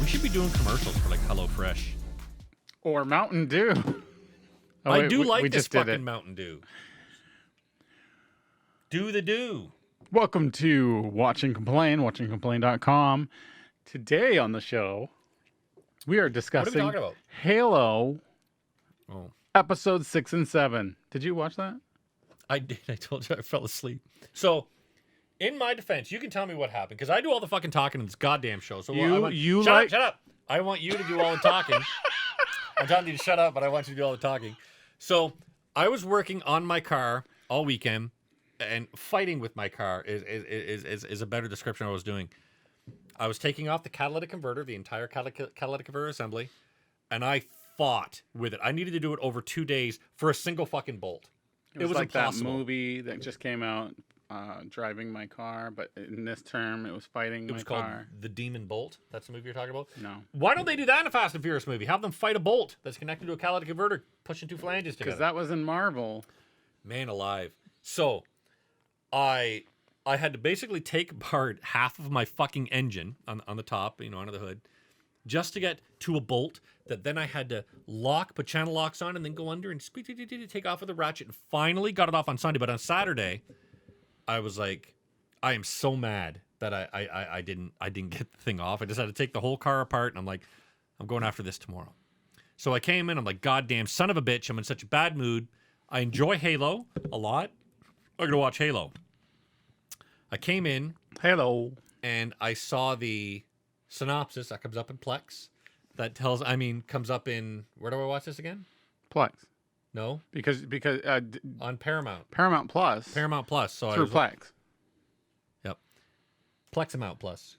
We should be doing commercials for like HelloFresh. Or Mountain Dew. Oh, I wait, do we like this just did fucking it. Mountain Dew. Do the do. Welcome to Watch and Complain, watchandcomplain.com. Today on the show, we are discussing talking about? Halo Oh, episode 6 and 7. Did you watch that? I did. I told you I fell asleep. So, in my defense, you can tell me what happened because I do all the fucking talking in this goddamn show. So shut up. I want you to do all the talking. I'm telling you to shut up, but I want you to do all the talking. So, I was working on my car all weekend, and fighting with my car is a better description of what I was doing. I was taking off the catalytic converter, the entire catalytic converter assembly, and I fought with it. I needed to do it over 2 days for a single fucking bolt. It was like impossible. that movie that just came out, Driving My Car, but in this term, it was Fighting It was My called Car. The Demon Bolt. That's the movie you're talking about? No. Why don't they do that in a Fast and Furious movie? Have them fight a bolt that's connected to a catalytic converter, pushing two flanges together. Because that was in Marvel. Man alive. So, I had to basically take apart half of my fucking engine on the top, under the hood, just to get to a bolt that then I had to put channel locks on, and then go under and take off with the ratchet, and finally got it off on Sunday. But on Saturday, I was like, I am so mad that I didn't get the thing off. I just had to take the whole car apart, and I'm like, I'm going after this tomorrow. So I came in, I'm like, goddamn son of a bitch, I'm in such a bad mood. I enjoy Halo a lot. I'm gonna watch Halo. I came in, Halo. and I saw the synopsis that comes up in Plex. That comes up in, where do I watch this again? Plex. No, Because on Paramount. Paramount Plus. Paramount Plus. So Through Plex. Yep. Plexamount Plus.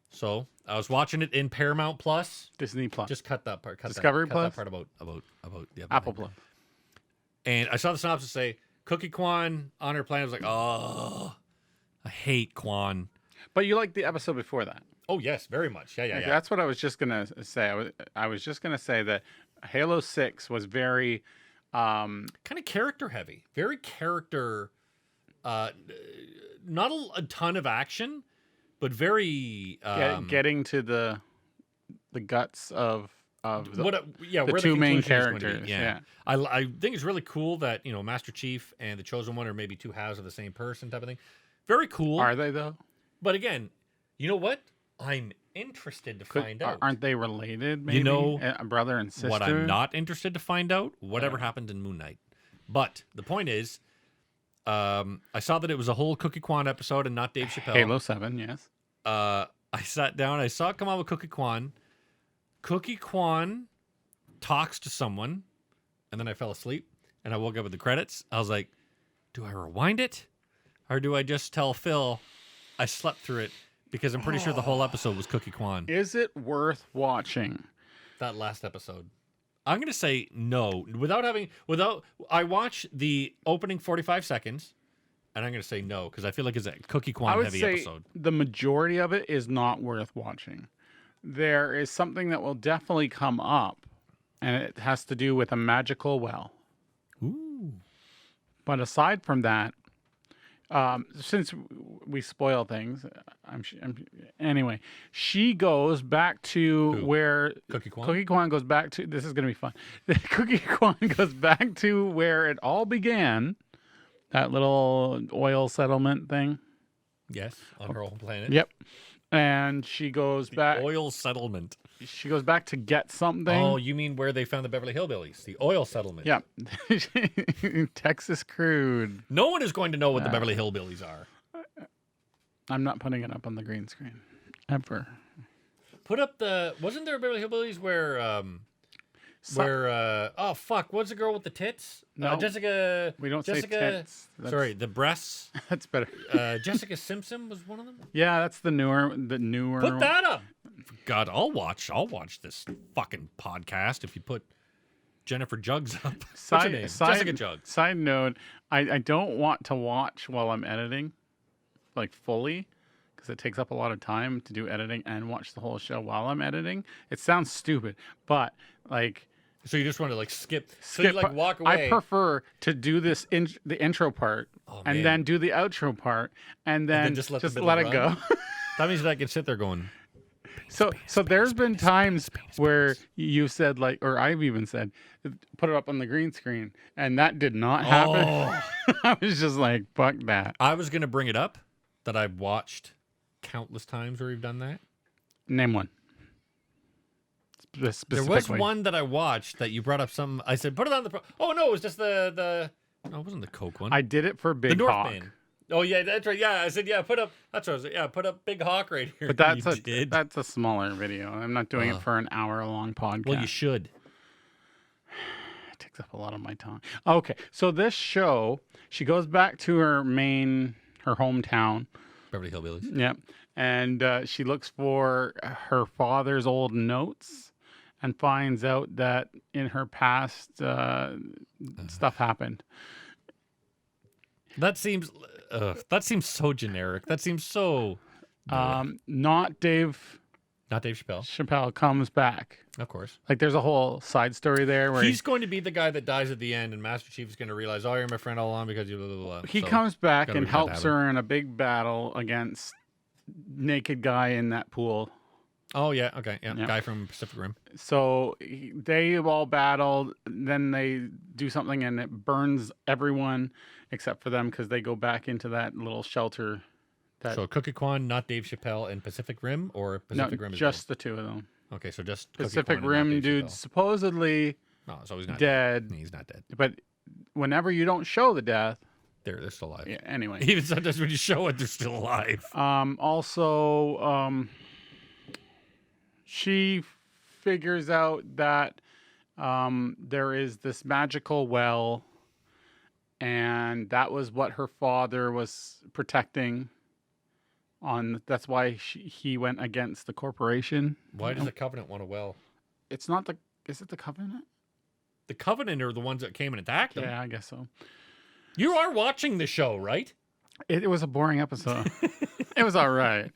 So I was watching it in Paramount Plus. Disney Plus. Just cut that part. Discovery cut Plus? that part about the other Apple thing. Plus. And I saw the synopsis say Cookie Kwan on her plane. I was like, oh, I hate Kwan. But you liked the episode before that. Oh yes, very much. Yeah. That's what I was just gonna say. I was just gonna say that Halo 6 was very Kind of character heavy. Very character. Not a ton of action, but very getting to the guts of where the the two main conclusion is going to be. characters. Yeah. I think it's really cool that Master Chief and the Chosen One are maybe two halves of the same person type of thing. Very cool. Are they though? But again, you know what? I'm interested to find out. Aren't they related? Maybe a brother and sister. What I'm not interested to find out, whatever happened in Moon Knight. But the point is, I saw that it was a whole Cookie Kwan episode and not Dave Chappelle. Halo 7, yes. I sat down. I saw it come out with Cookie Kwan. Cookie Kwan talks to someone, and then I fell asleep, and I woke up with the credits. I was like, do I rewind it? Or do I just tell Phil I slept through it? Because I'm pretty sure the whole episode was Cookie Kwan. Is it worth watching? That last episode. I'm going to say no. I watch the opening 45 seconds, and I'm going to say no, because I feel like it's a Cookie Kwan heavy episode. The majority of it is not worth watching. There is something that will definitely come up, and it has to do with a magical well. Ooh. But aside from that, since we spoil things, anyway, she goes back to where Cookie Kwan? Cookie Kwan goes back to. This is gonna be fun. Cookie Kwan goes back to where it all began. That little oil settlement thing. Yes, on her own planet. Yep. And she goes back. Oil settlement. She goes back to get something. Oh, you mean where they found the Beverly Hillbillies? The oil settlement. Yeah. Texas crude. No one is going to know what the Beverly Hillbillies are. I'm not putting it up on the green screen. Ever. Put up wasn't there a Beverly Hillbillies where oh fuck, what's the girl with the tits? No. Jessica. We don't Jessica, say tits. Sorry, the breasts. That's better. Jessica Simpson was one of them. Yeah, that's the newer. Put that up. God, I'll watch this fucking podcast if you put Jennifer Jugs up. What's her name? Jessica Jugs. Side note: I don't want to watch while I'm editing, like fully, because it takes up a lot of time to do editing and watch the whole show while I'm editing. It sounds stupid, but like. So you just want to like skip so you like walk away. I prefer to do this the intro part and then do the outro part and then just let it go. That means that I can sit there going, So there's been times where you said like, or I've even said, put it up on the green screen, and that did not happen. Oh. I was just like, fuck that. I was gonna bring it up that I've watched countless times where you've done that. Name one. There Specifically. was one that I watched that you brought up some. I said, put it on the. Oh no, it was just the. No, it wasn't the Coke one. I did it for the Big North Hawk. Man. Oh yeah, that's right. Yeah, I said yeah. Put up. That's what I was. Yeah, put up Big Hawk right here. But that's You did. that's a smaller video. I'm not doing it for an hour-long podcast. Well, you should. It takes up a lot of my time. Okay, so this show, she goes back to her hometown. Beverly Hillbillies. Yep. And she looks for her father's old notes and finds out that in her past, stuff happened. That seems so generic. That seems so. Not Dave Not Dave Chappelle, Chappelle comes back. of course. Like there's a whole side story there where He's going to be the guy that dies at the end, and Master Chief is going to realize, oh, you're my friend all along because you blah, blah, blah. he So, comes back gotta and make that helps happen. her in a big battle against naked guy in that pool. Oh, yeah. Okay. Yeah. Yeah. Guy from Pacific Rim. So they all battled. Then they do something and it burns everyone except for them because they go back into that little shelter. That So Cookie Kwan, not Dave Chappelle, and Pacific Rim, or no, Pacific Rim is just the two of them. both? Okay, so just Cookie Pacific Kwan and not Rim Dave dude Chappelle. supposedly No, so he's not dead, He's not dead. but whenever you don't show the death, They're still alive. yeah, anyway. Even sometimes when you show it, they're still alive. Also, she figures out that there is this magical well, and that was what her father was protecting. That's why he went against the corporation. Why does the Covenant want a well? It's not the. Is it the Covenant? The Covenant are the ones that came and attacked them. Yeah, I guess so. You are watching the show, right? It was a boring episode. It was all right,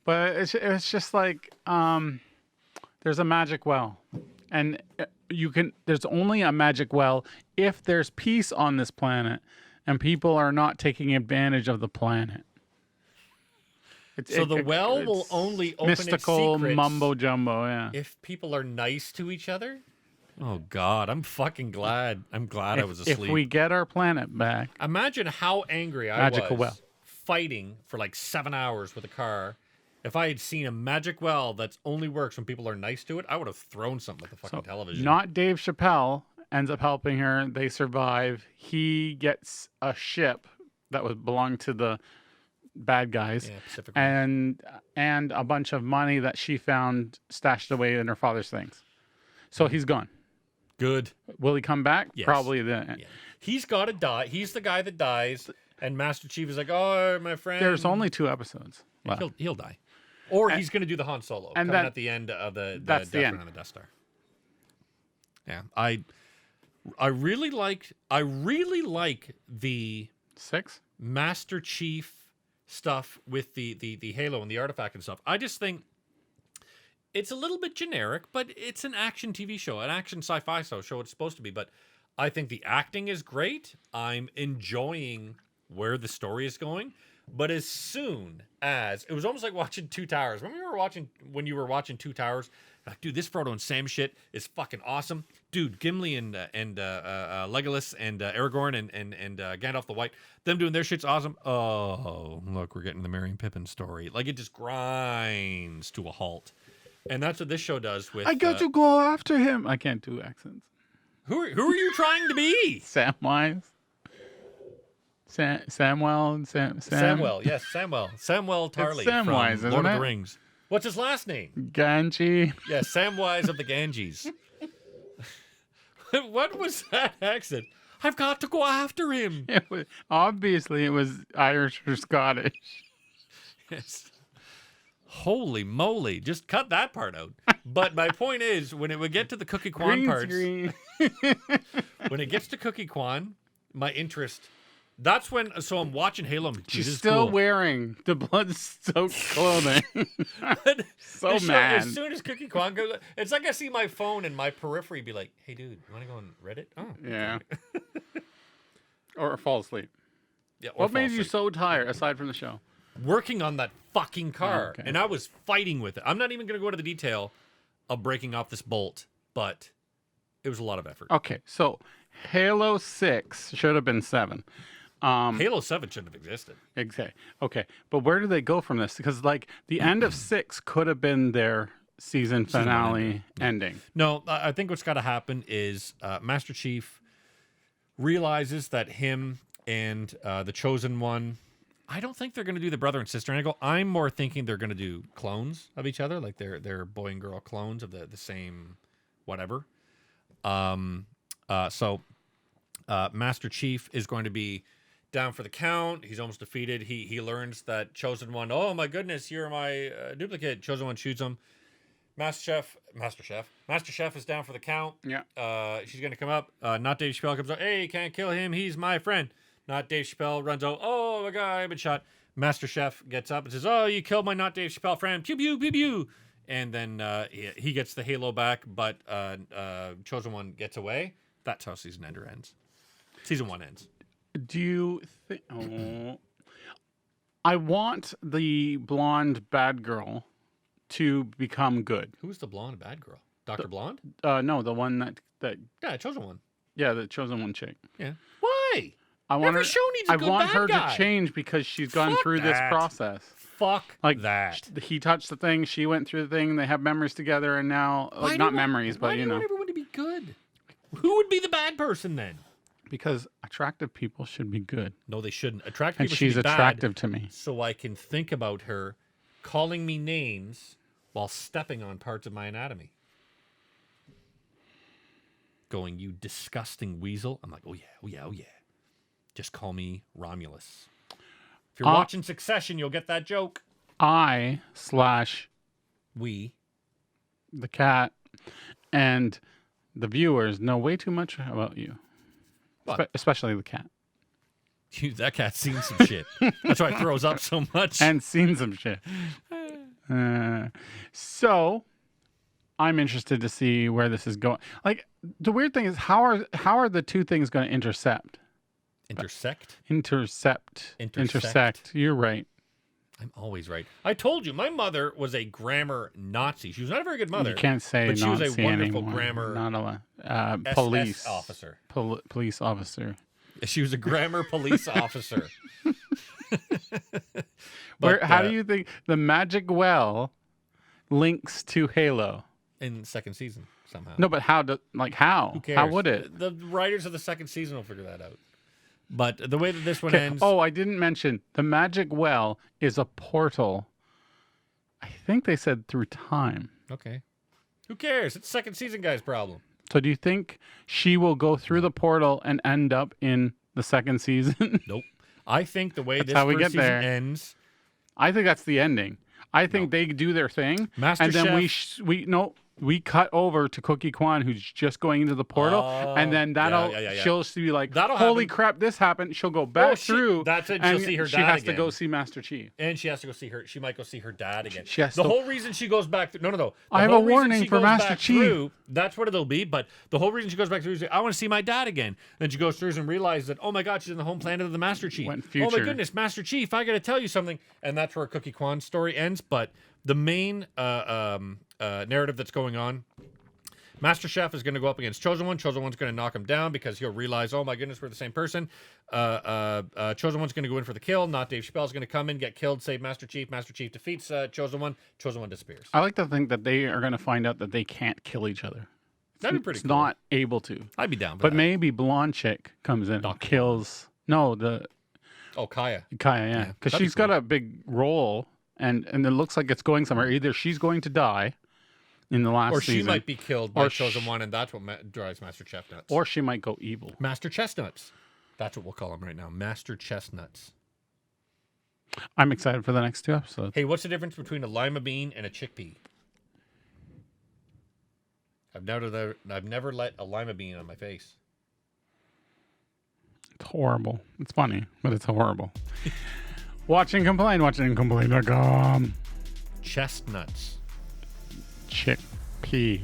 but it's just like there's a magic well, and there's only a magic well if there's peace on this planet, and people are not taking advantage of the planet. So the well will it's only open mystical its secrets mumbo jumbo. Yeah. if people are nice to each other. Oh God, I'm fucking glad. I'm glad I was asleep. If we get our planet back, Imagine how angry I Magical was well. fighting for like 7 hours with a car. If I had seen a magic well that only works when people are nice to it, I would have thrown something at the fucking television. not Dave Chappelle ends up helping her. They survive. He gets a ship that belonged to the bad guys. Yeah, Pacific Rim. and a bunch of money that she found stashed away in her father's things. So he's gone. Good. Will he come back? Yes. Probably then. Yeah. He's got to die. He's the guy that dies, and Master Chief is like, "Oh, my friend." There's only 2 episodes left. He'll die, or he's going to do the Han Solo and coming that- at the end of the that's the Death end. Run on the Death Star. Yeah, I really like the 6? Master Chief stuff with the Halo and the artifact and stuff. I just think it's a little bit generic, but it's an action TV show, an action sci-fi show it's supposed to be. But I think the acting is great. I'm enjoying where the story is going. But as soon as it was almost like watching Two Towers. When you were watching Two Towers, like, dude, this Frodo and Sam shit is fucking awesome, dude. Gimli and Legolas and Aragorn and Gandalf the White, them doing their shit's awesome. Oh, look, we're getting the Merry and Pippin story. Like, it just grinds to a halt, and that's what this show does. With I got to go after him. I can't do accents. who are you trying to be? Samwise. Samwell and Sam. Samwell, yes, Samwell Tarly Samwise, from isn't Lord of it? the Rings. What's his last name? Ganji. Yeah, Samwise of the Ganges. What was that accent? I've got to go after him. Obviously, it was Irish or Scottish. Yes. Holy moly. Just cut that part out. But my point is, when it would get to the Cookie Kwan Green parts, screen. when it gets to Cookie Kwan, my interest, that's when, so I'm watching Halo. She's still wearing the blood-soaked clothing. So mad. As soon as Cookie Kwan goes, it's like I see my phone and my periphery be like, hey, dude, you want to go on Reddit? Oh, Yeah. Or fall asleep. yeah. Or What made fall you asleep. so tired, aside from the show? working on that fucking car, Okay. and I was fighting with it. I'm not even going to go into the detail of breaking off this bolt, but it was a lot of effort. Okay, so Halo 6 should have been 7. Halo 7 shouldn't have existed. Exactly. Okay, but where do they go from this? Because like the end of 6 could have been their season Season one finale ending. No, I think what's got to happen is Master Chief realizes that him and the Chosen One, I don't think they're going to do the brother and sister angle. I'm more thinking they're going to do clones of each other, like they're boy and girl clones of the same whatever. So Master Chief is going to be down for the count. He's almost defeated. He learns that Chosen One, oh my goodness, you're my duplicate. Chosen One shoots him. Master Chef is down for the count. Yeah. She's gonna come up. Not Dave Chappelle comes up. Hey, can't kill him. He's my friend. Not Dave Chappelle runs out. Oh my God, I've been shot. Master Chef gets up and says, "Oh, you killed my Not Dave Chappelle friend." Pew pew pew pew. And then he gets the halo back, but Chosen One gets away. That's how season ender ends. Season 1 ends. Do you think? Oh, I want the blonde bad girl to become good. Who's the blonde bad girl? Dr. Blonde? No, the one that Yeah, Chosen One. yeah, the Chosen One chick. Yeah. Why? I want Every her. show needs a I good want bad her guy. to change because she's gone Fuck through this that. process. Fuck Like that. He touched the thing. She went through the thing. They have memories together, and now Why like, do not you want- memories, why but do you know, want everyone to be good. Who would be the bad person then? because attractive people should be good, No, they shouldn't. Attractive and people she's should be attractive bad, to me. so I can think about her calling me names while stepping on parts of my anatomy. Going, you disgusting weasel. I'm like, oh yeah, oh yeah, oh yeah. Just call me Romulus. If you're watching Succession, you'll get that joke. I / We. the cat and the viewers know way too much about you, What? especially the cat, That cat's seen some shit. That's why it throws up so much. and seen some shit. So I'm interested to see where this is going. Like the weird thing is, how are the two things going to intersect? Intersect? Intersect. You're right. I'm always right. I told you, my mother was a grammar Nazi. She was not a very good mother. You can't say but she was a Nazi wonderful anymore. grammar Not a SS police officer. Police officer. She was a grammar police officer. Where? But, How do you think the magic well links to Halo? in second season somehow? No, but how? How? Who cares? How would it? The writers of the second season will figure that out. But the way that this one Okay. ends, Oh, I didn't mention the magic well is a portal. I think they said through time. okay. Who cares? It's second season guy's problem. So do you think she will go through the portal and end up in the second season? Nope. I think the way That's this how we first get season there. ends, I think that's the ending. I think they do their thing, Master and then Chef- we cut over to Cookie Kwan, who's just going into the portal, and then that'll yeah. she'll be like, That'll "Holy happen. crap, this happened!" She'll go back through. that's it. and She'll see her she dad has to go again. see Master Chief. and she has to go see her. She might go see her dad again. She has the to- whole reason she goes back. No. The I have whole a reason warning she for goes Master back Chief. through, that's what it'll be. But the whole reason she goes back through is, I want to see my dad again. Then she goes through and realizes that, oh my God, she's in the home planet of the Master Chief. Went Oh my future. goodness, Master Chief, I got to tell you something. And that's where Cookie Kwan's story ends. But the main narrative that's going on. Master Chef is going to go up against Chosen One. Chosen One's going to knock him down because he'll realize, oh my goodness, we're the same person. Chosen One's going to go in for the kill. Not Dave Chappelle's going to come in, get killed, save Master Chief. Master Chief defeats Chosen One. Chosen One disappears. I like to think that they are going to find out that they can't kill each other. That'd be pretty It's cool. not able to. I'd be down for But that. maybe blonde chick comes in and Dr. kills. No, the Oh, Kaya. Kaya, yeah, because that'd be she's got a big role, and it looks like it's going somewhere. Either she's going to die in the last Or she season, might be killed by Or Chosen sh- One, and that's what drives Master Chestnuts. or she might go evil. Master Chestnuts. That's what we'll call him right now. Master Chestnuts. I'm excited for the next 2 episodes. Hey, what's the difference between a lima bean and a chickpea? I've never let a lima bean on my face. It's horrible. It's funny, but it's horrible. Watch and complain. WatchingComplain.com. Chestnuts. Chickpea.